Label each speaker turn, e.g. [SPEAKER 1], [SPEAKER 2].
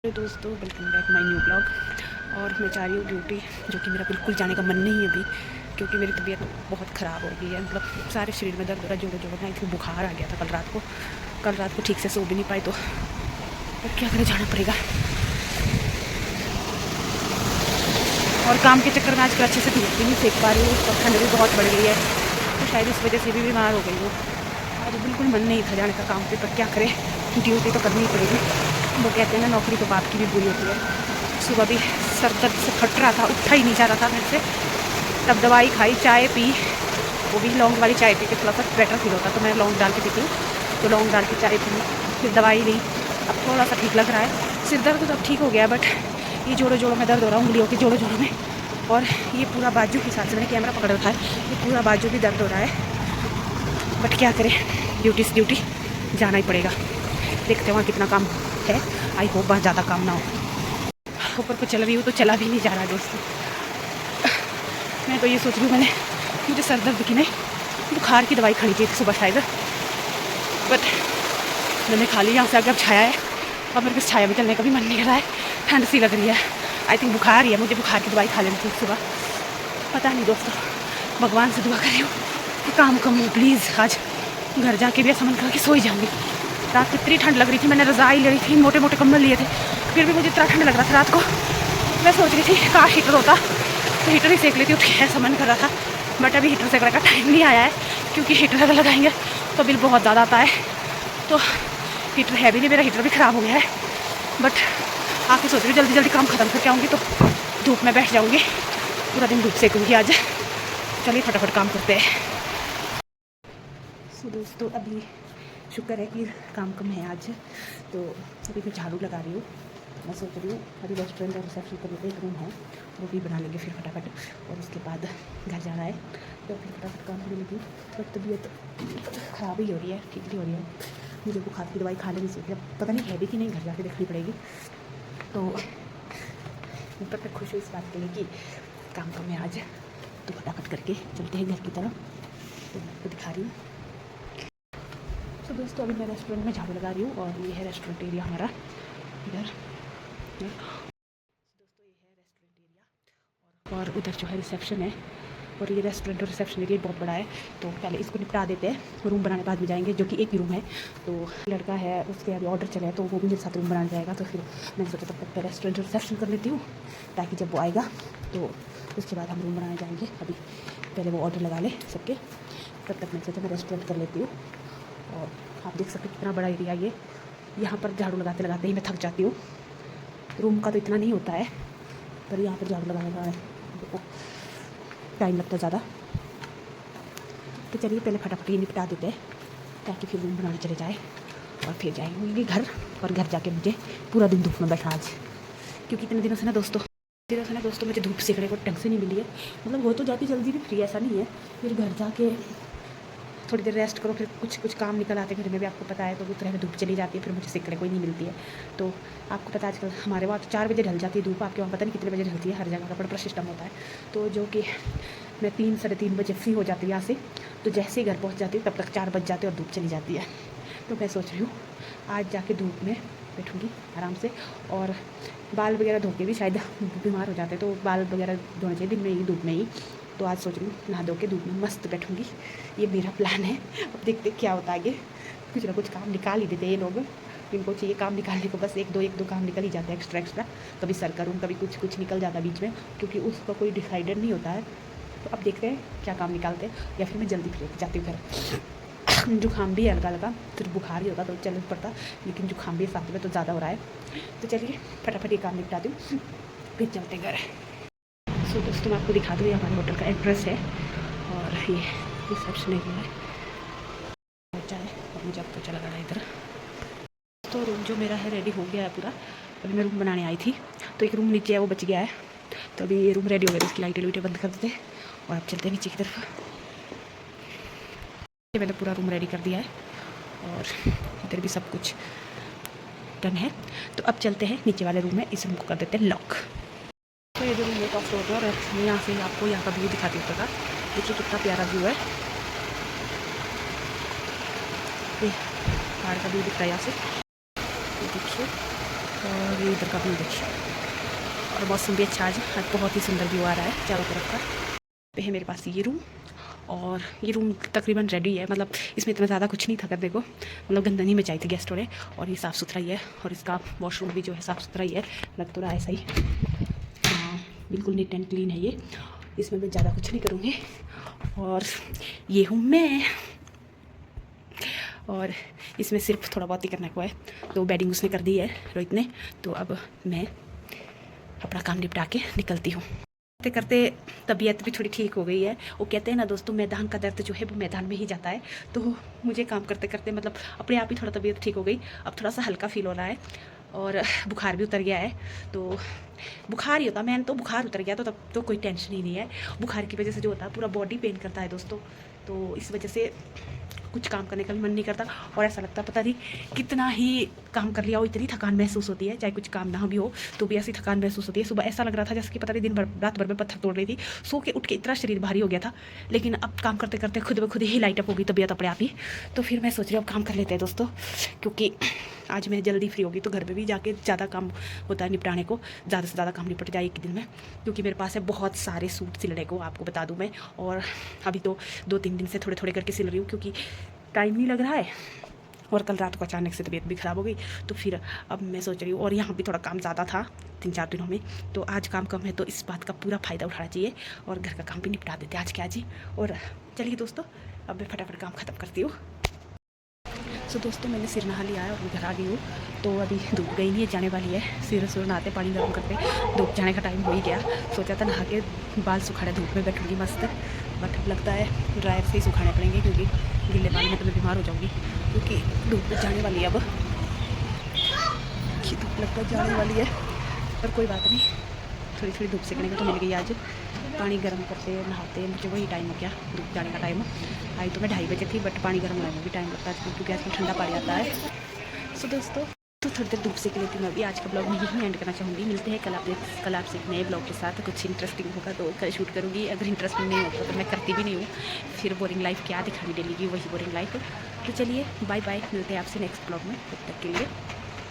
[SPEAKER 1] Hello दोस्तों, welcome back my new blog. और मैं जा रही हूँ ड्यूटी, जो कि मेरा बिल्कुल जाने का मन नहीं है अभी, क्योंकि मेरी तबीयत बहुत ख़राब हो गई है। मतलब सारे शरीर में दर्द हो रहा है, जोड़ों जोड़ों में। इतनी बुखार आ गया था कल रात को ठीक से सो भी नहीं पाई, तो क्या करें, जाना पड़ेगा। और काम के चक्कर में आजकल अच्छे से धूप भी नहीं सेक पा रही हूँ, और ठंड भी बहुत बढ़ गई है, तो शायद इस वजह से भी बीमार हो गई हूँ। आज बिल्कुल मन नहीं था जाने का काम पे, पर क्या करें, ड्यूटी तो करनी ही पड़ेगी। वो कहते हैं ना, नौकरी तो बाप की भी बुरी होती है। सुबह भी सर दर्द से फट रहा था, उठा ही नहीं जा रहा था मेरे से। तब दवाई खाई, चाय पी, वो भी लौंग वाली चाय पी के थोड़ा सा बेटर फील होता, तो मैं लौंग डाल के पीती हूँ। तो लौंग डाल के चाय पी, फिर दवाई ली। अब थोड़ा सा ठीक लग रहा है। सिर दर्द तो अब ठीक हो गया, बट ये जोड़ों जोड़ों में दर्द हो रहा है, उंगलियों के जोड़ों जोड़ों में। और ये पूरा बाजू के साथ से, मैंने कैमरा पकड़ रखा है, ये पूरा बाजू भी दर्द हो रहा है। बट क्या करें, ड्यूटी से ड्यूटी जाना ही पड़ेगा। देखते हैं वहाँ कितना काम है। आई होप बहुत ज़्यादा काम ना हो। ऊपर को चल रही हूँ तो चला भी नहीं जा रहा दोस्तों। मैं तो ये सोच रही हूँ, मैंने मुझे सर दर्द की नहीं, बुखार की दवाई खानी चाहिए थी सुबह शायद, बट मैंने खा ली। यहाँ से आगे अब छाया है, और मेरे को छाया में चलने का भी मन नहीं कर रहा है, ठंड सी लग रही है। आई थिंक बुखार ही है, मुझे बुखार की दवाई खा लेनी थी सुबह। पता नहीं दोस्तों, भगवान से दुआ कर रही हूँ कि काम कम हो प्लीज़। आज घर जाके भी ऐसा मन करके सो ही जाऊँगी। रात कितनी ठंड लग रही थी, मैंने रज़ाई ले रही थी, मोटे मोटे कम्बल लिए थे, फिर भी मुझे इतना ठंड लग रहा था रात को। मैं सोच रही थी काश हीटर होता तो हीटर ही सेक लेती हूँ, ऐसा मन कर रहा था। बट अभी हीटर सेकने का टाइम नहीं आया है, क्योंकि हीटर अगर लगाएंगे तो बिल बहुत ज़्यादा आता है। तो हीटर है भी नहीं, मेरा हीटर भी ख़राब हो गया है। बट आके सोच रही हूँ जल्दी जल्दी काम ख़त्म करके आऊँगी, तो धूप में बैठ जाऊँगी, पूरा दिन धूप सेकूँगी आज। चलिए फटाफट काम करते हैं। सो दोस्तों, अभी शुक्र है कि काम कम है आज, तो अभी मैं झाड़ू लगा रही हूँ। मैं सोच रही हूँ अभी रेस्टोरेंट और रिसेप्शन करने पे एक रूम है, वो भी बना लेंगे फिर फटाफट, और उसके बाद घर जाना है, तो फिर फटाफट काम करने लगी। तो तबीयत ख़राब ही हो रही है, ठीक नहीं हो रही है। मुझे बुखार की दवाई खा लेनी चाहिए, पता नहीं है भी कि नहीं, घर जाके देखनी पड़ेगी। तो मैं तब तक खुश हूँ इस बात के लिए कि काम कम है आज, तो फटाफट करके चलते हैं घर की तरफ। तो मैं आपको दिखा रही हूँ। तो दोस्तों, अभी मैं रेस्टोरेंट में झाड़ू लगा रही हूँ, और ये है रेस्टोरेंट एरिया हमारा इधर। दोस्तों, ये है रेस्टोरेंट एरिया, और उधर जो है रिसेप्शन है। और ये रेस्टोरेंट और रिसेप्शन एरिया बहुत बड़ा है, तो पहले इसको निपटा देते हैं, रूम बनाने बाद में जाएंगे, जो कि एक ही रूम है। तो लड़का है, उसके अभी ऑर्डर चले, तो वो भी मेरे साथ रूम बनाने जाएगा। तो फिर मैंने सोचा तब तक रेस्टोरेंट और रिसेप्शन कर लेती हूँ, ताकि जब वो आएगा तो उसके बाद हम रूम बनाने जाएंगे। अभी पहले वो ऑर्डर लगा ले सबके, तब तक मैं सोचा मैं रेस्टोरेंट कर लेती हूँ। और आप देख सकते हैं कितना बड़ा एरिया ये। यहाँ पर झाड़ू लगाते लगाते ही मैं थक जाती हूँ। रूम का तो इतना नहीं होता है, पर यहाँ पर झाड़ू लगाने का देखो टाइम लगता है ज़्यादा। तो चलिए पहले फटाफट ये निपटा देते हैं, ताकि फिर रूम बनाने चले जाए, और फिर जाएंगे घर। और घर जाके मुझे पूरा दिन धूप में बैठा आज, क्योंकि इतने दिनों से ना दोस्तों मुझे धूप सेकने को ढंग से नहीं मिली है। मतलब हो तो जाती जल्दी भी फ्री, ऐसा नहीं है। फिर घर जाके थोड़ी देर रेस्ट करो, फिर कुछ काम निकल आते हैं घर में भी, आपको पता है। तो उस तरह में धूप चली जाती है, फिर मुझे सेकने को ही नहीं मिलती है। तो आपको पता है आजकल हमारे वहाँ तो 4 बजे ढल जाती है धूप, आपके वहाँ पता नहीं कितने बजे ढलती है। हर जगह का बड़ा सिस्टम होता है। तो जो कि मैं 3 साढ़े 3 बजे फ्री हो जाती हूँ यहाँ से, तो जैसे ही घर पहुँच जाती हूँ तब तक 4 बज जाते हैं और धूप चली जाती है। तो मैं सोच रही हूँ आज जाके धूप में बैठूँगी आराम से, और बाल वगैरह धो के भी शायद बीमार हो जाते हैं, तो बाल वगैरह धोने चाहिए दिन में ही, धूप में ही। तो आज सोच रही हूँ नहा धो के धूप में मस्त बैठूँगी, ये मेरा प्लान है। अब देखते क्या होता है आगे। कुछ ना कुछ काम निकाल ही देते हैं ये लोग, इनको चाहिए काम निकालने को, बस एक दो काम निकल ही जाते हैं एक्स्ट्रा। कभी सर का रूम, कभी कुछ निकल जाता है बीच में, क्योंकि उसका कोई डिसाइडेड नहीं होता है। तो अब देखते हैं क्या काम निकालते हैं, या फिर मैं जल्दी फिर जाती हूँ घर। जुकाम भी है हल्का हल्का, फिर बुखार ही होता तो चल पड़ता, लेकिन जुकाम भी साथ में तो ज़्यादा हो रहा है। तो चलिए फटाफट ये काम निपटाती हूँ, फिर चलते घर। सो दोस्तों, मैं आपको दिखा दूँ, ये हमारे होटल का एड्रेस है, और ये रिसेप्शन एरिया है। पहुँचा है, और मुझे अब पोछा लगाना है इधर। तो रूम जो मेरा है रेडी हो गया है पूरा। अभी मैं रूम बनाने आई थी, तो एक रूम नीचे है वो बच गया है, तो अभी ये रूम रेडी हो गया, इसकी लाइटें बंद कर देते हैं, और अब चलते हैं नीचे की तरफ। मैंने पूरा रूम रेडी कर दिया है, और इधर भी सब कुछ डन है। तो अब चलते हैं नीचे वाले रूम में, इस रूम को कर देते हैं लॉक। तो ये जो रूम है टॉप फ्लोर पर, और मैं यहाँ से आपको यहाँ का व्यू दिखाती हूँ प्रकार। देखिए कितना प्यारा व्यू है, ये पहाड़ का व्यू दिख रहा है यहाँ से, देखिए और ये इधर का व्यू देखिए, और मौसम भी अच्छा आज बहुत ही सुंदर व्यू आ रहा है चारों तरफ का। पे है मेरे पास ये रूम, और ये रूम तकरीबन रेडी है, मतलब इसमें इतना ज़्यादा कुछ नहीं था करने को, मतलब गंदगी में चाहिए थी गेस्टों ने, और ये साफ़ सुथरा ही है, और इसका वॉशरूम भी जो है साफ़ सुथरा ही है, लग तो रहा है ऐसा ही। हाँ, बिल्कुल नीट एंड क्लीन है ये, इसमें मैं ज़्यादा कुछ नहीं करूँगी। और ये हूँ मैं, और इसमें सिर्फ थोड़ा बहुत ही करने को है, तो बेडिंग उसने कर दी है रोहित ने, तो अब मैं अपना काम निपटा के निकलती हूँ। करते करते तबीयत भी थोड़ी ठीक हो गई है। वो कहते हैं ना दोस्तों, मैदान का दर्द जो है वो मैदान में ही जाता है, तो मुझे काम करते करते मतलब अपने आप ही थोड़ा तबीयत ठीक हो गई। अब थोड़ा सा हल्का फील हो रहा है, और बुखार भी उतर गया है। तो बुखार ही होता, मैंने तो बुखार उतर गया तो तब तो कोई टेंशन ही नहीं है। बुखार की वजह से जो होता है पूरा बॉडी पेन करता है दोस्तों, तो इस वजह से कुछ काम करने का भी मन नहीं करता, और ऐसा लगता है पता नहीं कितना ही काम कर लिया हो इतनी थकान महसूस होती है, चाहे कुछ काम ना भी हो तो भी ऐसी थकान महसूस होती है। सुबह ऐसा लग रहा था जैसे कि पता नहीं दिन भर रात भर में पत्थर तोड़ रही थी, सो के उठ के इतना शरीर भारी हो गया था। लेकिन अब काम करते करते खुद ब खुद ही लाइट अप होगी तबीयत अपने आप ही। तो फिर मैं सोच रही हूँ अब काम कर लेते हैं दोस्तों, क्योंकि आज मैं जल्दी फ्री होगी तो घर में भी जाके ज़्यादा काम होता है निपटाने को, ज़्यादा से ज़्यादा काम निपट जाए एक दिन में, क्योंकि मेरे पास है बहुत सारे सूट सिलने को, आपको बता दूँ मैं। और अभी तो 2-3 दिन से थोड़े थोड़े करके सिल रही हूँ, क्योंकि टाइम नहीं लग रहा है, और कल रात को अचानक से तबीयत भी ख़राब हो गई, तो फिर अब मैं सोच रही हूँ। और यहाँ भी थोड़ा काम ज़्यादा था 3-4 दिनों में, तो आज काम कम है, तो इस बात का पूरा फ़ायदा उठाना चाहिए और घर का काम भी निपटा देते आज के आज ही। और चलिए दोस्तों, अब मैं फटाफट काम ख़त्म करती हूँ। सो दोस्तों, मैंने सिर नहा लिया है और घर आ गई हूँ, तो अभी धूप गई नहीं है, जाने वाली है। सिर नहाते पानी गर्म करते धूप जाने का टाइम हो ही गया। सोचा था नहा के बाल सुखाने धूप में बैठूँगी मस्त, बट अब लगता है ड्रायर से ही सुखाने पड़ेंगे, क्योंकि गिले बाल में तो मैं बीमार हो जाऊँगी, क्योंकि धूप जाने वाली है। अब धूप लगता जाने वाली है, पर कोई बात नहीं, थोड़ी थोड़ी धूप सेकने को तो मिल गई आज। पानी गर्म करते नहाते मुझे वही टाइम हो गया, धूप जाने का टाइम। आई तो मैं 2:30 बजे थी, बट पानी गर्म होने में भी टाइम लगता है, क्योंकि आजकल ठंडा पानी आता है। सो दोस्तों, तो थोड़ी देर धूप सेक लेती हूँ मैं भी। आज का ब्लॉग मैं यहीं एंड करना चाहूँगी। मिलते हैं कल आपसे एक नए ब्लॉग के साथ। कुछ इंटरेस्टिंग होगा तो कल शूट करूँगी, अगर इंटरेस्टिंग नहीं होगा तो मैं करती भी नहीं हूँ। फिर बोरिंग लाइफ क्या दिखानी डेली की, वही बोरिंग लाइफ। तो चलिए बाय बाय, मिलते हैं आपसे नेक्स्ट ब्लॉग में, तब तक के लिए